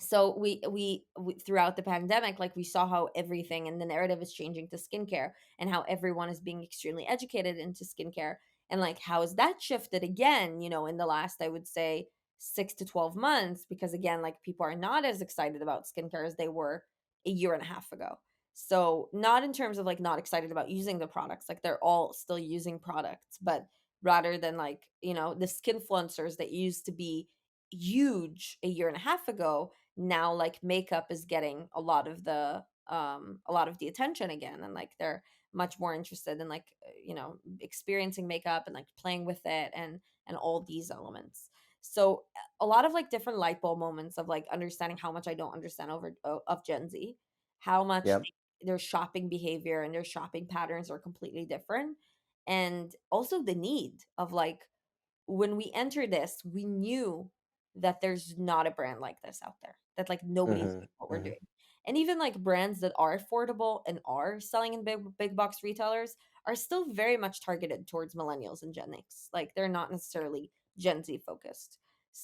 so we throughout the pandemic, like we saw how everything and the narrative is changing to skincare, and how everyone is being extremely educated into skincare, and like how has that shifted again, in the last, I would say, 6 to 12 months, because again, like people are not as excited about skincare as they were a year and a half ago. So not in terms of like not excited about using the products, like they're all still using products, but rather than like, the skinfluencers that used to be huge a year and a half ago, now like makeup is getting a lot of the attention again, and like they're much more interested in like experiencing makeup and like playing with it, and all these elements. So a lot of like different light bulb moments of like understanding how much I don't understand of Gen Z, how much Yep. their shopping behavior and their shopping patterns are completely different, and also the need of like, when we entered this, we knew that there's not a brand like this out there, that like nobody's Hmm. doing what we're Hmm. doing. And even like brands that are affordable and are selling in big box retailers are still very much targeted towards millennials and Gen X. Like they're not necessarily Gen Z focused.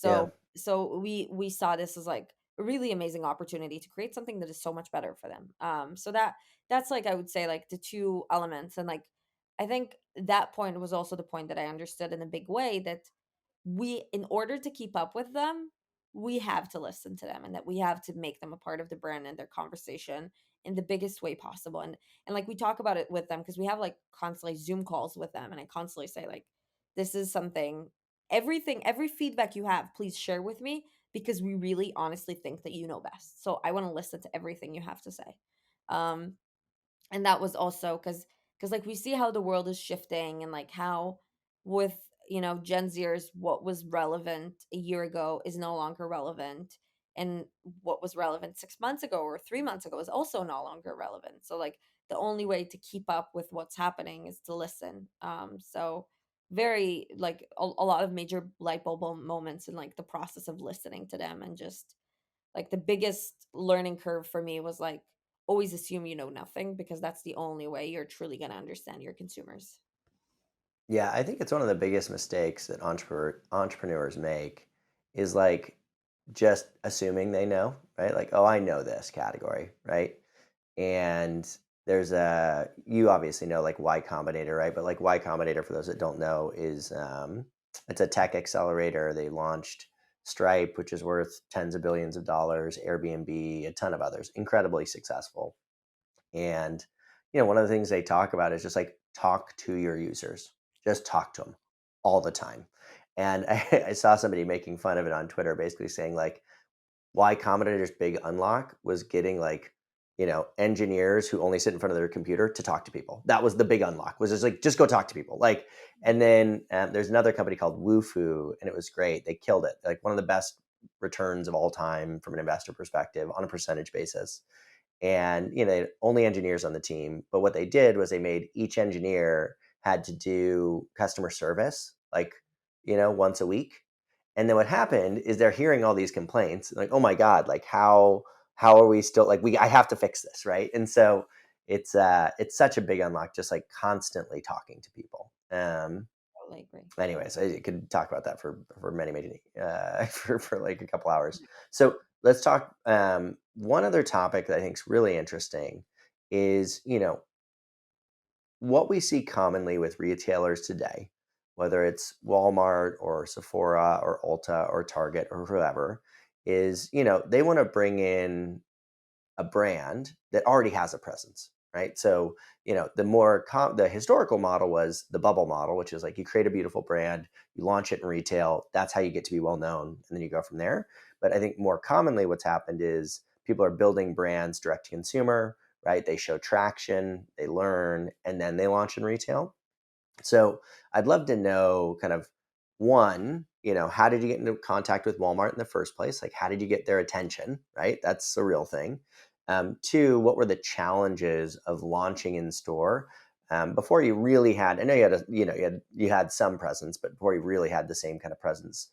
Yeah. So we saw this as like a really amazing opportunity to create something that is so much better for them. So that's like, I would say, like the two elements. And like I think that point was also the point that I understood in a big way, that in order to keep up with them, we have to listen to them, and that we have to make them a part of the brand and their conversation in the biggest way possible. And like we talk about it with them, because we have like constantly Zoom calls with them, and I constantly say like, this is something, every feedback you have, please share with me, because we really honestly think that you know best. So I want to listen to everything you have to say. Um and that was also because like we see how the world is shifting, and like how with Gen Zers, what was relevant a year ago is no longer relevant, and what was relevant 6 months ago or 3 months ago is also no longer relevant. So like the only way to keep up with what's happening is to listen. So very like a lot of major light bulb moments in like the process of listening to them. And just like the biggest learning curve for me was like, always assume you know nothing, because that's the only way you're truly going to understand your consumers. Yeah, I think it's one of the biggest mistakes that entrepreneurs make is like just assuming they know, right? Like, oh, I know this category, right? And you obviously know like Y Combinator, right? But like Y Combinator, for those that don't know, is it's a tech accelerator. They launched Stripe, which is worth tens of billions of dollars, Airbnb, a ton of others, incredibly successful. And one of the things they talk about is just like talk to your users, just talk to them all the time. And I saw somebody making fun of it on Twitter, basically saying like, Y Combinator's big unlock was getting like, engineers who only sit in front of their computer to talk to people. That was the big unlock, was just like, just go talk to people. Like, and then there's another company called Woofu, and it was great. They killed it. Like one of the best returns of all time from an investor perspective on a percentage basis. And only engineers on the team, but what they did was they made each engineer had to do customer service like once a week. And then what happened is they're hearing all these complaints like, oh my god, like how are we still like, we I have to fix this, right? And so it's such a big unlock, just like constantly talking to people. Totally agree. Anyways, I could talk about that for many for like a couple hours. So let's talk. One other topic that I think is really interesting is what we see commonly with retailers today, whether it's Walmart or Sephora or Ulta or Target or whoever, is they want to bring in a brand that already has a presence, right? So, the historical model was the bubble model, which is like you create a beautiful brand, you launch it in retail, that's how you get to be well known, and then you go from there. But I think more commonly what's happened is people are building brands direct to consumer, right? They show traction, they learn, and then they launch in retail. So I'd love to know kind of one, how did you get into contact with Walmart in the first place? Like, how did you get their attention? Right, that's a real thing. Two, what were the challenges of launching in store before you really had? I know you had you had some presence, but before you really had the same kind of presence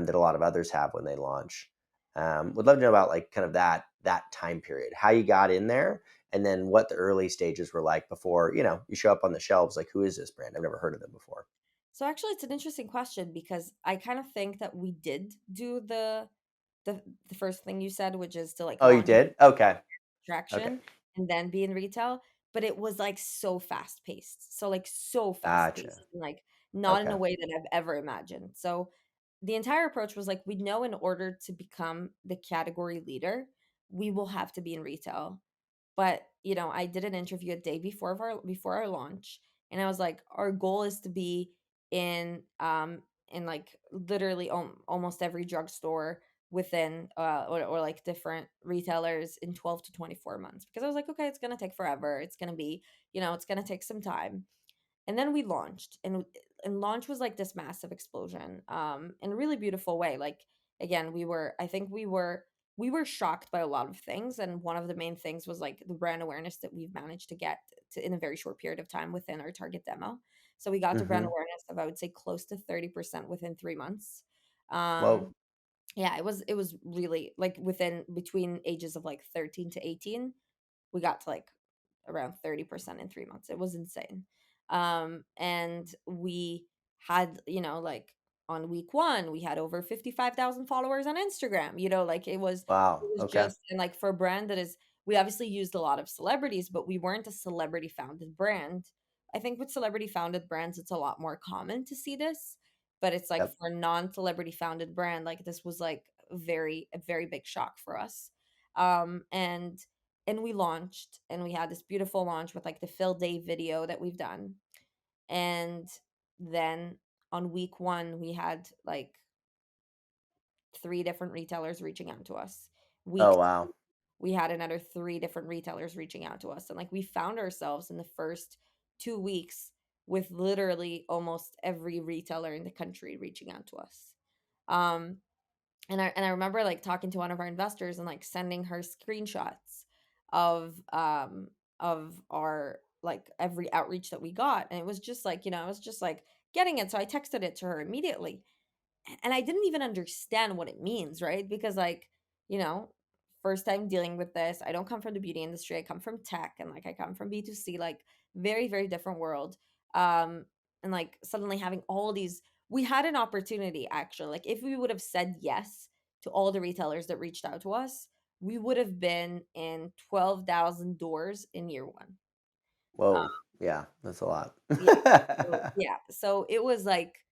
that a lot of others have when they launch. Would love to know about like kind of that time period, how you got in there, and then what the early stages were like before you show up on the shelves. Like, who is this brand? I've never heard of them before. So actually, it's an interesting question because I kind of think that we did do the first thing you said, which is to like Oh, you launch did? Okay. Okay. traction and then be in retail, but it was like so fast paced. So like so fast Gotcha. paced and like not in a Okay. way that I've ever imagined. So the entire approach was like we know in order to become the category leader, we will have to be in retail. But, I did an interview a day before our launch, and I was like, our goal is to be in like literally almost every drugstore within or like different retailers in 12 to 24 months because I was like, okay, it's going to take forever. It's going to be, it's going to take some time. And then we launched and launch was like this massive explosion in a really beautiful way. Like again, we were shocked by a lot of things, and one of the main things was like the brand awareness that we've managed to get to in a very short period of time within our target demo. So we got to brand Hmm. awareness of, I would say, close to 30% within 3 months. um Whoa. yeah, it was really like within between ages of like 13 to 18, we got to like around 30% in 3 months. It was insane. And we had, like on week one, we had over 55,000 followers on Instagram. Like it Wow. was Okay. just, and like for a brand that is, we obviously used a lot of celebrities, but we weren't a celebrity founded brand. I think with celebrity founded brands, it's a lot more common to see this, but it's like Yep. for a non celebrity founded brand, like this was like a very big shock for us. And we launched and we had this beautiful launch with like the fill day video that we've done. And then on week one we had like three different retailers reaching out to us. Oh, Week wow. we had another three different retailers reaching out to us, and like we found ourselves in the first 2 weeks with literally almost every retailer in the country reaching out to us. um and I remember like talking to one of our investors and like sending her screenshots of our like every outreach that we got, and it was just like, I was just like getting it, so I texted it to her immediately. And I didn't even understand what it means, right? Because like, you know, first time dealing with this. I don't come from the beauty industry. I come from tech, and like I come from B2C, like very, very different world. Um and like suddenly having all these, we had an opportunity actually. Like if we would have said yes to all the retailers that reached out to us, we would have been in 12,000 doors in year 1. Whoa. Yeah, that's a lot. Yeah. So it was like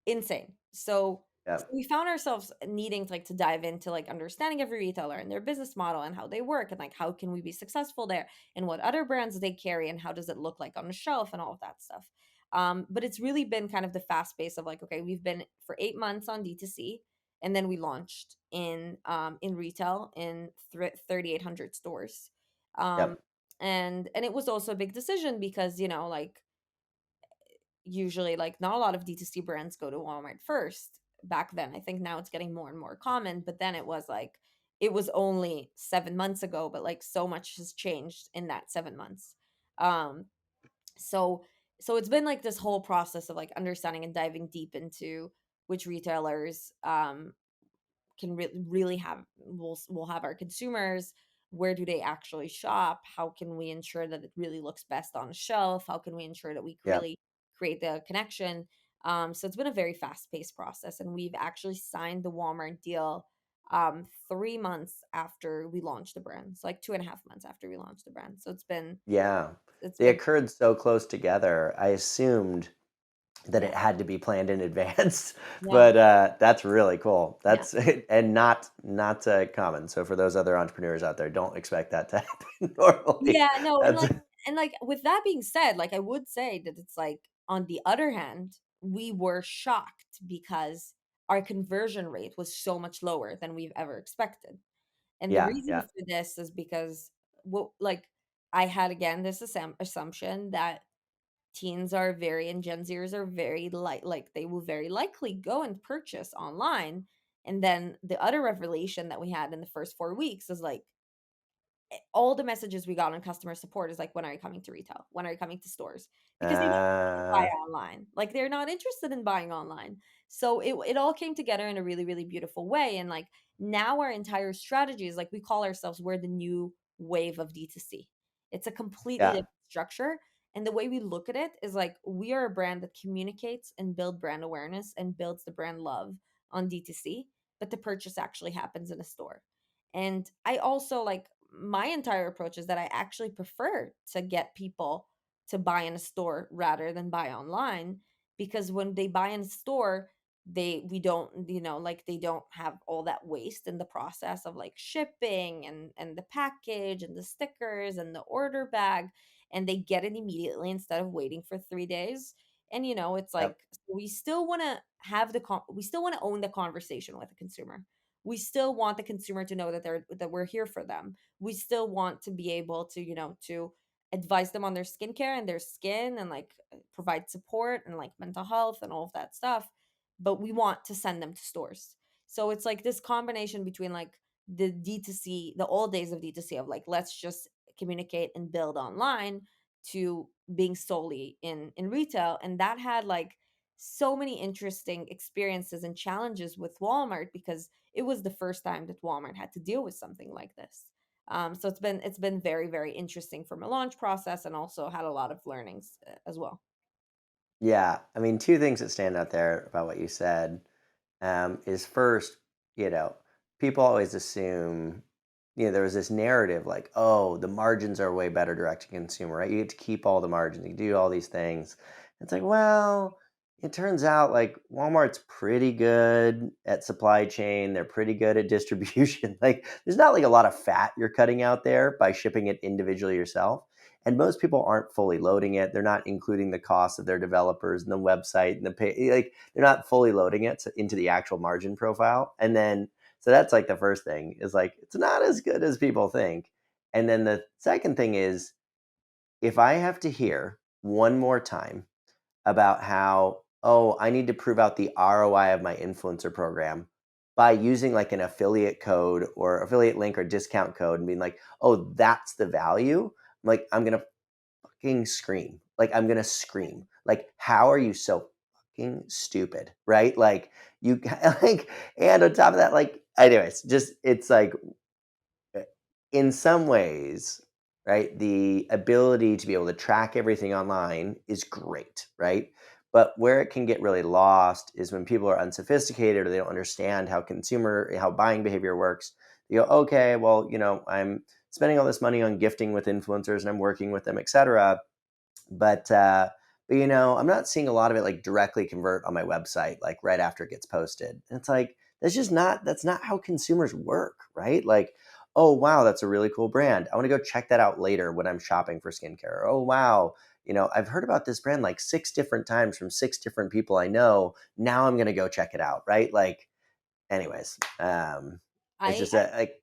insane. So Yep. we found ourselves needing to like to dive into like understanding every retailer and their business model and how they work and like how can we be successful there and what other brands they carry and how does it look like on the shelf and all of that stuff. But it's really been kind of the fast pace of like, okay, we've been for 8 months on D2C, and then we launched in retail in 3,800 stores. Um, Yep. and it was also a big decision because, like usually like not a lot of D2C brands go to Walmart first back then. I think now it's getting more and more common, but then it was like it was only 7 months ago, but like so much has changed in that 7 months. Um so so it's been like this whole process of like understanding and diving deep into which retailers can really have, we'll have our consumers, where do they actually shop, how can we ensure that it really looks best on a shelf, how can we ensure that we Yep. really create the connection. So it's been a very fast paced process, and we've actually signed the Walmart deal 3 months after we launched the brand. So like 2.5 months after we launched the brand. So Yeah. it's They been occurred so close together. I assumed that it yeah, had to be planned in advance, yeah, but that's really cool. yeah. That's and not common. So for those other entrepreneurs out there, don't expect that to happen normally. Yeah, no, That's and like with that being said, like I would say that it's like on the other hand, we were shocked because our conversion rate was so much lower than we've ever expected. And the yeah, reason yeah, for this is because what like I had again this assumption that teens are very and Gen Zers are very like they will very likely go and purchase online. And then the other revelation that we had in the first 4 weeks is like all the messages we got on customer support is like, "When are you coming to retail? When are you coming to stores?" Because they don't buy Uh, online. Like, they're not interested in buying online. So it all came together in a really, really beautiful way, and, like, now our entire strategy is, like, we call ourselves we're the new wave of D2C. It's a completely yeah, different structure, and the way we look at it is, like, we are a brand that communicates and build brand awareness and builds the brand love on D2C, but the purchase actually happens in a store. And I also like my entire approach is that I actually prefer to get people to buy in a store rather than buy online, because when they buy in a store, we don't, like, they don't have all that waste in the process of like shipping and the package and the stickers and the order bag, and they get it immediately instead of waiting for 3 days. And it's yep, like we still want to we still want to own the conversation with the consumer. We still want the consumer to know that we're here for them. We still want to be able to, to advise them on their skincare and their skin, and like provide support and like mental health and all of that stuff. But we want to send them to stores. So it's like this combination between like the D2C, the old days of D2C of like, let's just communicate and build online, to being solely in retail. And that had like so many interesting experiences and challenges with Walmart, because it was the first time that Walmart had to deal with something like this. So it's been very, very interesting from a launch process, and also had a lot of learnings as well. yeah. I mean, two things that stand out there about what you said. Is first, you know, people always assume, there was this narrative like, oh, the margins are way better direct to consumer, right? You get to keep all the margins, you do all these things. It's like, well, it turns out like Walmart's pretty good at supply chain, they're pretty good at distribution. Like, there's not like a lot of fat you're cutting out there by shipping it individually yourself. And most people aren't fully loading it. They're not including the cost of their developers and the website and the pay. Like, they're not fully loading it into the actual margin profile. And then, so that's like the first thing is like, it's not as good as people think. And then the second thing is, if I have to hear one more time about how, oh, I need to prove out the ROI of my influencer program by using like an affiliate code or affiliate link or discount code and being like, oh, that's the value. Like, I'm going to fucking scream. Like, I'm gonna scream. Like, how are you so fucking stupid, right? Like, you like, and on top of that, like, anyways, just it's like, uh, in some ways, right? The ability to be able to track everything online is great, right? But where it can get really lost is when people are unsophisticated or they don't understand how buying behavior works. You go, okay, well, I'm spending all this money on gifting with influencers and I'm working with them, etc. But I'm not seeing a lot of it like directly convert on my website, like right after it gets posted. And it's like, that's not how consumers work, right? Like, oh wow, that's a really cool brand. I want to go check that out later when I'm shopping for skincare. Oh wow, I've heard about this brand like six different times from six different people I know. Now I'm gonna go check it out, right? Like, anyways, it's I just like,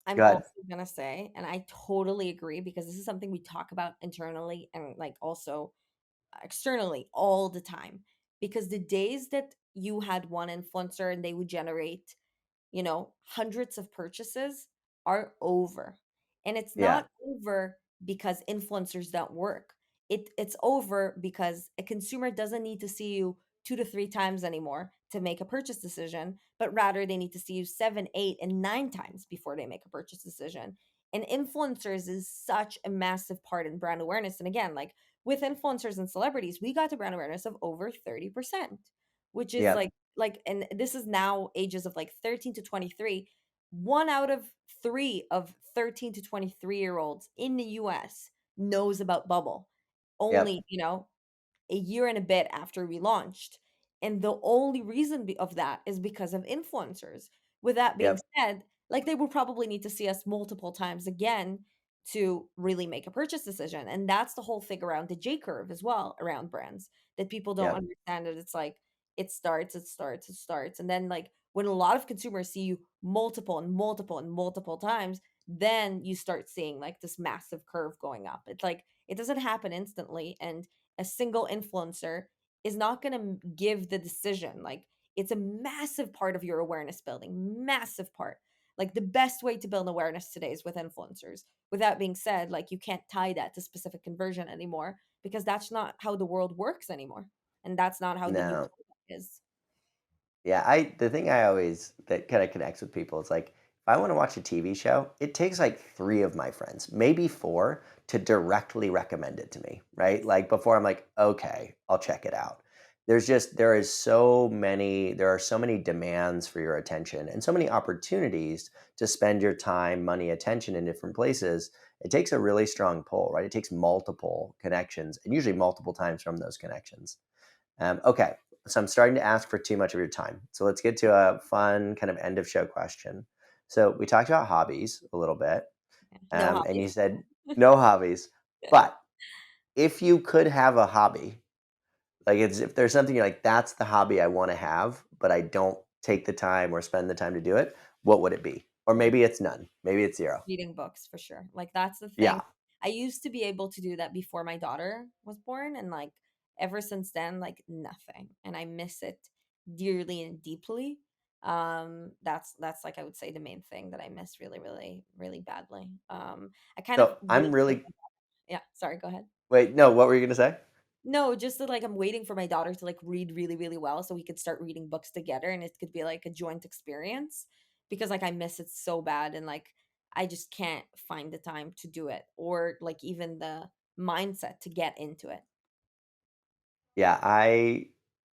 I'm go ahead. also gonna say, and I totally agree, because this is something we talk about internally and like also externally all the time. Because the days that you had one influencer and they would generate, hundreds of purchases, are over. And it's Yeah, not over because influencers don't work. It's over because a consumer doesn't need to see you 2 to 3 times anymore to make a purchase decision, but rather they need to see you 7, 8, and 9 times before they make a purchase decision. And influencers is such a massive part in brand awareness. And again, like with influencers and celebrities, we got to brand awareness of over 30%, which is yep, like, and this is now ages of like 13 to 23. 1 out of 3 of 13 to 23-year-olds in the US knows about Bubble. yep, Only, a year and a bit after we launched. And the only reason of that is because of influencers. With that being yep, said, like, they would probably need to see us multiple times again to really make a purchase decision. And that's the whole thing around the J curve as well, around brands, that people don't yep, understand. That it's like it starts, it starts, it starts. And then like when a lot of consumers see you multiple and multiple and multiple times, then you start seeing like this massive curve going up. It's like it doesn't happen instantly. And a single influencer is not going to give the decision. Like, it's a massive part of your awareness building, massive part. Like the best way to build awareness today is with influencers. With that being said, like you can't tie that to specific conversion anymore because that's not how the world works anymore. And that's not how the new No. product is. Yeah, the thing I always that kind of connects with people is like if I want to watch a TV show, it takes like three of my friends, maybe four, to directly recommend it to me, right? Like before I'm like, okay, I'll check it out. There are so many demands for your attention and so many opportunities to spend your time, money, attention in different places. It takes a really strong pull, right? It takes multiple connections and usually multiple times from those connections. Okay, so I'm starting to ask for too much of your time. So let's get to a fun kind of end of show question. So we talked about hobbies a little bit, No and you hobbies. said no hobbies. But if you could have a hobby, like it's if there's something you're like, that's the hobby I want to have, but I don't take the time or spend the time to do it, what would it be? Or maybe it's none. Maybe it's zero. Reading books for sure. Like that's the thing. Yeah. I used to be able to do that before my daughter was born, and like ever since then, like nothing. And I miss it dearly and deeply. That's like I would say the main thing that I miss really, really, really badly. I kind of So wait I'm for really yeah, sorry, go ahead. wait, no, what were you gonna say? No, just that like I'm waiting for my daughter to like read really, really well so we could start reading books together and it could be like a joint experience because like I miss it so bad and like I just can't find the time to do it or like even the mindset to get into it. Yeah, I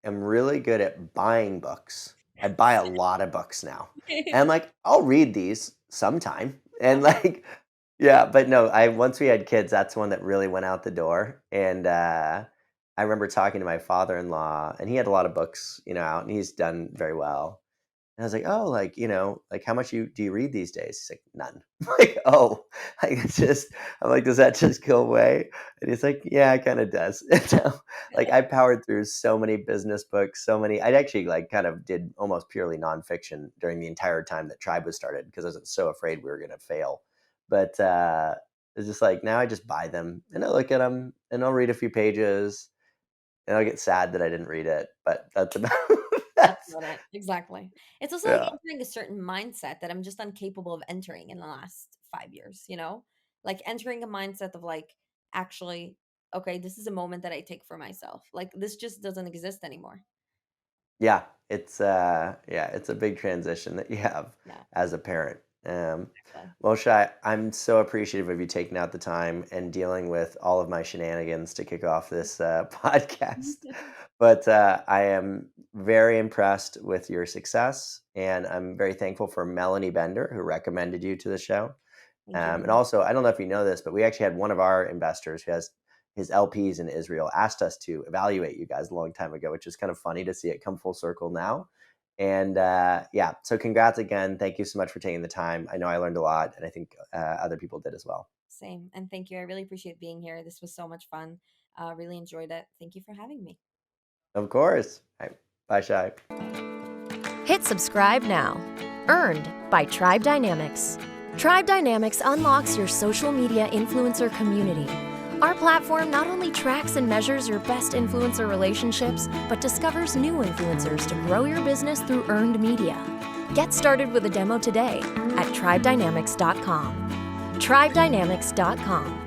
am really good at buying books. I buy a lot of books now. And I'm like, I'll read these sometime. And Okay. like, yeah, but no, I once we had kids, that's one that really went out the door. And I remember talking to my father-in-law, and he had a lot of books, out, and he's done very well. And I was like, "Oh, like, like how much do you read these days?" He's like, "None." I'm like, "Oh." Like it's just I'm like, "Does that just go away?" And he's like, "Yeah, it kind of does." And so, like I powered through so many business books, so many I actually like kind of did almost purely nonfiction during the entire time that Tribe was started because I was so afraid we were going to fail. But it's just like now I just buy them and I look at them and I'll read a few pages and I'll get sad that I didn't read it, but that's about That's that's about it. Exactly. It's also like yeah. entering a certain mindset that I'm just incapable of entering in the last 5 years, you know? Like entering a mindset of like, actually, okay, this is a moment that I take for myself. Like this just doesn't exist anymore. It's a big transition that you have Yeah, as a parent. exactly. Well, Shai, I'm so appreciative of you taking out the time and dealing with all of my shenanigans to kick off this podcast. But I am very impressed with your success, and I'm very thankful for Melanie Bender, who recommended you to the show. Thank you. And also, I don't know if you know this, but we actually had one of our investors who has his LPs in Israel asked us to evaluate you guys a long time ago, which is kind of funny to see it come full circle now. And yeah, so congrats again. Thank you so much for taking the time. I know I learned a lot, and I think other people did as well. Same. And thank you. I really appreciate being here. This was so much fun. Really enjoyed it. Thank you for having me. Of course. All right. Bye, Shai. Bye. Hit subscribe now. Earned by Tribe Dynamics. Tribe Dynamics unlocks your social media influencer community. Our platform not only tracks and measures your best influencer relationships, but discovers new influencers to grow your business through earned media. Get started with a demo today at tribedynamics.com. Tribedynamics.com.